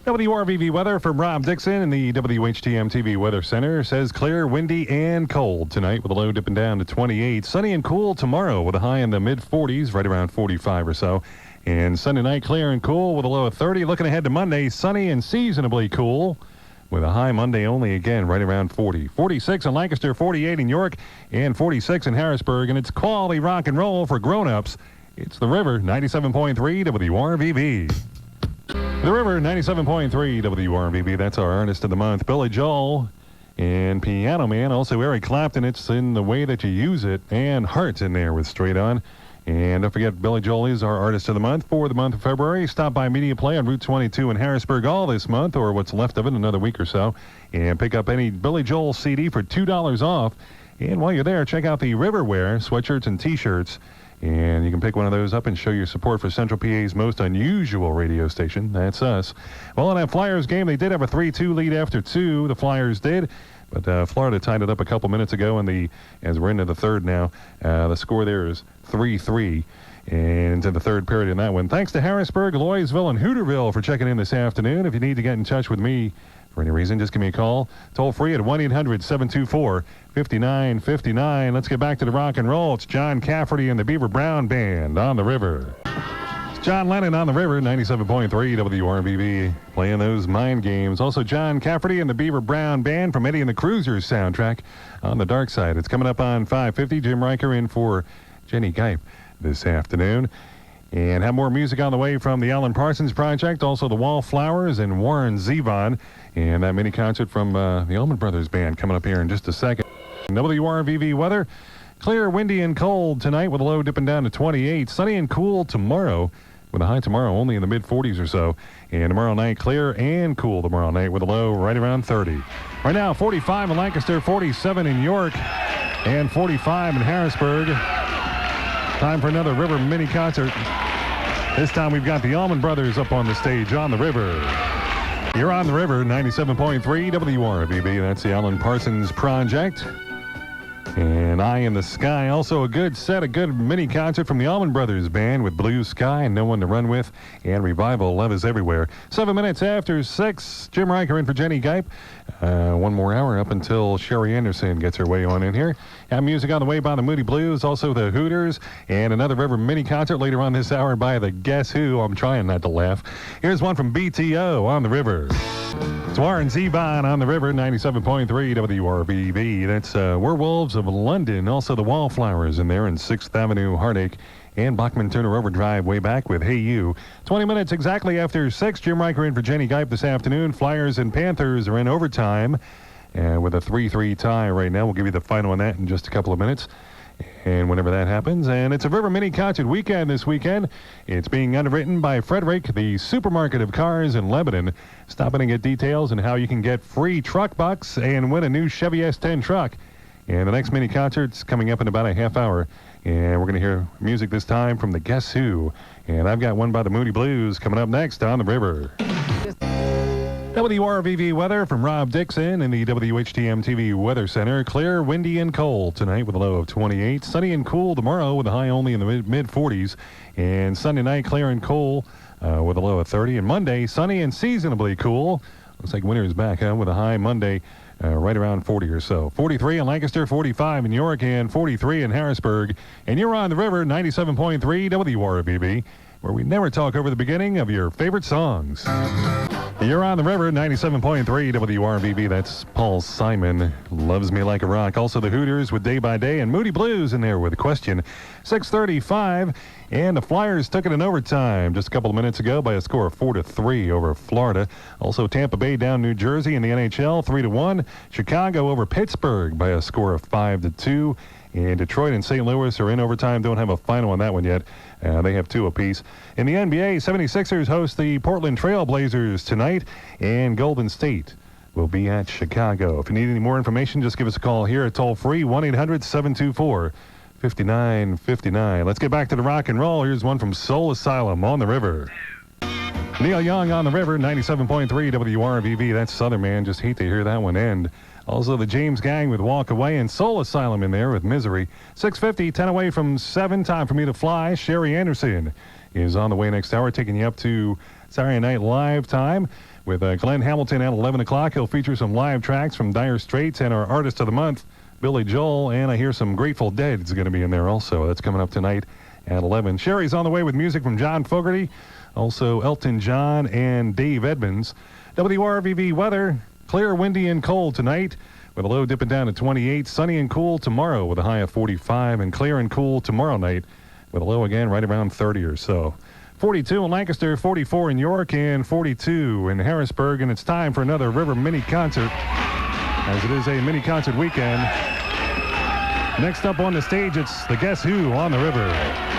WRVV weather from Rob Dixon in the WHTM TV Weather Center says clear, windy, and cold tonight with a low dipping down to 28. Sunny and cool tomorrow with a high in the mid-40s, right around 45 or so. And Sunday night clear and cool with a low of 30. Looking ahead to Monday, sunny and seasonably cool with a high Monday only again right around 40. 46 in Lancaster, 48 in York, and 46 in Harrisburg. And it's quality rock and roll for grown-ups. It's The River, 97.3 WRVV. The River, 97.3 WRVV. That's our artist of the month, Billy Joel. And Piano Man, also Eric Clapton. It's In the Way That You Use It. And Heart's in there with Straight On. And don't forget, Billy Joel is our artist of the month for the month of February. Stop by Media Play on Route 22 in Harrisburg all this month, or what's left of it, another week or so. And pick up any Billy Joel CD for $2 off. And while you're there, check out the Riverwear sweatshirts and T-shirts. And you can pick one of those up and show your support for Central PA's most unusual radio station. That's us. Well, in that Flyers game, they did have a 3-2 lead after 2. The Flyers did. But Florida tied it up a couple minutes ago, as we're into the third now. The score there is 3-3. And into the third period in that one. Thanks to Harrisburg, Loysville, and Hooterville for checking in this afternoon. If you need to get in touch with me for any reason, just give me a call. Toll free at 1-800-724-5959. Let's get back to the rock and roll. It's John Cafferty and the Beaver Brown Band on the River. It's John Lennon on the River, 97.3 WRVV, playing those mind games. Also John Cafferty and the Beaver Brown Band from Eddie and the Cruisers soundtrack on the dark side. It's coming up on 5:50. Jim Riker in for Jenny Geip this afternoon. And have more music on the way from the Alan Parsons Project, also the Wallflowers and Warren Zevon. And that mini concert from the Allman Brothers Band coming up here in just a second. WRVV weather, clear, windy, and cold tonight with a low dipping down to 28. Sunny and cool tomorrow with a high tomorrow only in the mid-40s or so. And tomorrow night, clear and cool tomorrow night with a low right around 30. Right now, 45 in Lancaster, 47 in York, and 45 in Harrisburg. Time for another River mini concert. This time we've got the Allman Brothers up on the stage on the River. You're on the River, 97.3 WRVV. That's the Alan Parsons Project. And Eye in the Sky. Also a good mini concert from the Allman Brothers Band with Blue Sky and No One to Run With. And Revival, Love Is Everywhere. 7 minutes after 6. Jim Riker in for Jenny Geip. One more hour up until Sherry Anderson gets her way on in here. Have music on the way by the Moody Blues, also the Hooters, and another River mini concert later on this hour by the Guess Who. I'm trying not to laugh. Here's one from BTO on the River. It's Warren Zevon on the River, 97.3 WRVV. That's Werewolves of London, also the Wallflowers in there in 6th Avenue Heartache. And Bachman Turner Overdrive way back with Hey You. 20 minutes exactly after 6. Jim Riker in for Jenny Geip this afternoon. Flyers and Panthers are in overtime with a 3-3 tie right now. We'll give you the final on that in just a couple of minutes. And whenever that happens. And it's a River Mini Concert weekend this weekend. It's being underwritten by Frederick, the supermarket of cars in Lebanon. Stop in and get details on how you can get free truck bucks and win a new Chevy S10 truck. And the next mini concert's coming up in about a half hour. And we're going to hear music this time from the Guess Who. And I've got one by the Moody Blues coming up next on the River. WRVV weather from Rob Dixon in the WHTM TV Weather Center. Clear, windy, and cold tonight with a low of 28. Sunny and cool tomorrow with a high only in the mid-40s. And Sunday night, clear and cool with a low of 30. And Monday, sunny and seasonably cool. Looks like winter is back, with a high Monday right around 40 or so. 43 in Lancaster, 45 in York, and 43 in Harrisburg. And you're on the River, 97.3 WRVV, where we never talk over the beginning of your favorite songs. You're on the River, 97.3 WRVV. That's Paul Simon, Loves Me Like a Rock. Also the Hooters with Day by Day, and Moody Blues in there with a question. 6:35, and the Flyers took it in overtime just a couple of minutes ago by a score of 4-3 over Florida. Also Tampa Bay down New Jersey in the NHL, 3-1. Chicago over Pittsburgh by a score of 5-2. And Detroit and St. Louis are in overtime. Don't have a final on that one yet. They have 2 apiece. In the NBA, 76ers host the Portland Trail Blazers tonight, and Golden State will be at Chicago. If you need any more information, just give us a call here at toll-free 1-800-724-5959. Let's get back to the rock and roll. Here's one from Soul Asylum on the River. Neil Young on the River, 97.3 WRVV. That's Southern Man. Just hate to hear that one end. Also, the James Gang with Walk Away, and Soul Asylum in there with Misery. 6:50, 10 away from 7. Time for me to fly. Sherry Anderson is on the way next hour, taking you up to Saturday Night Live time with Glenn Hamilton at 11 o'clock. He'll feature some live tracks from Dire Straits and our Artist of the Month, Billy Joel, and I hear some Grateful Dead is going to be in there also. That's coming up tonight at 11. Sherry's on the way with music from John Fogerty, also Elton John and Dave Edmonds. WRVV weather, clear, windy, and cold tonight with a low dipping down to 28. Sunny and cool tomorrow with a high of 45, and clear and cool tomorrow night with a low again right around 30 or so. 42 in Lancaster, 44 in York, and 42 in Harrisburg. And it's time for another River mini concert, as it is a mini concert weekend. Next up on the stage, it's the Guess Who on the River.